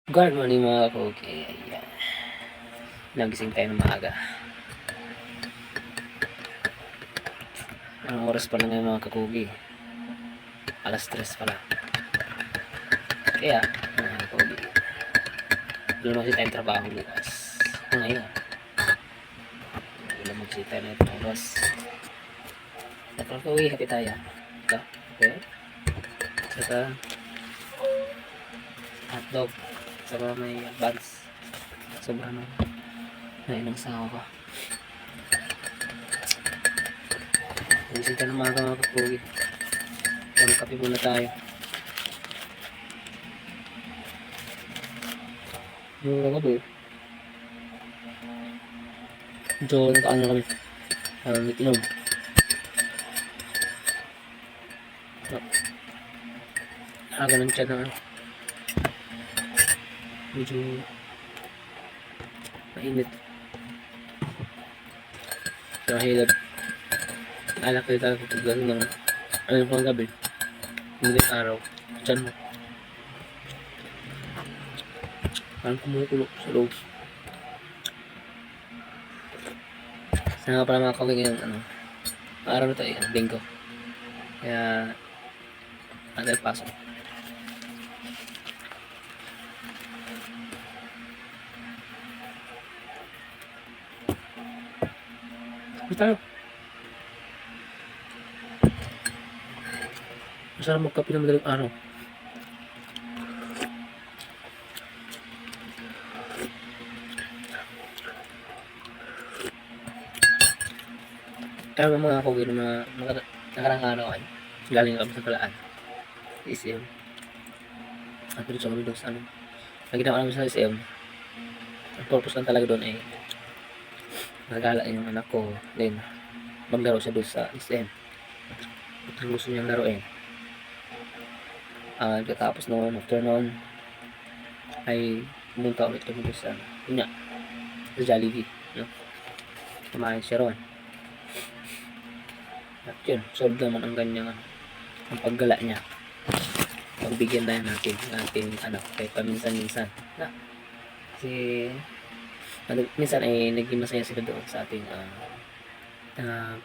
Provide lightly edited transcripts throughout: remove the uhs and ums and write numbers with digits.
Good morning mga kakugi. Ayan. Nagising tayo ng maaga. Anong oras pa lang ngayon mga kakugi? Alas 3 pa lang. Kaya, mga kakugi, doon kasi tayong trabaho bukas. Ngayon, wala magsita na itong oras. Mga kakugi, happy tayo. Ito, okay. Saka, hotdog. Saka may advance. Sobrang nailang sa ako. Nagising tayo ng maaga mga kakugi. Kape muna tayo. Yung kagabi, medyo nakaano kami. Parang itlog. Nakaganon siya na medyo mainit. Dahil alak kayo tayo kapag gano'n ng ano pang gabi. Hindi araw. Diyan mo. Parang kumukulok sa loob. Sana nga pala mga kawin ngayon, araw na tayo, linggo. Kaya, agad pasok. Tayo. Masarap magkape ng madaling araw. Kaya mga kawin na nakarang araw ay galing kami sa Talaan. SM. At dito sa kami doon sa nakita ko namin sa SM. Ang purpose lang talaga doon ay nagala yung anak ko. Then, maglaro siya doon sa SM. At ang gusto niyang laruin. Katapos noon, after noon, ay pumunta ulit kami doon sa Jollibee. No? Kumain siya roon. At yun, solve naman ang ganyang ang paggala niya. Pagbigyan tayo natin ng ating anak kahit paminsan-minsan. Kasi minsan ay naging masaya sila doon sa ating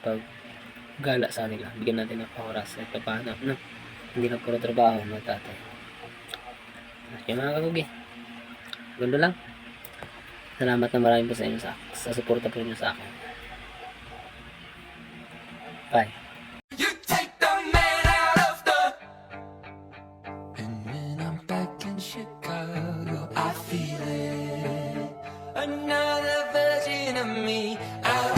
paggala sa nila. Bigyan natin ng oras at papahanap na hindi na puro trabaho mga tatay. Kaya mga kagugi, ganda lang. Salamat na marami po sa inyo sa suporta po ninyo sa akin. Bye. You take the man out of the. And when I'm back in Chicago, I feel it. Another version of me out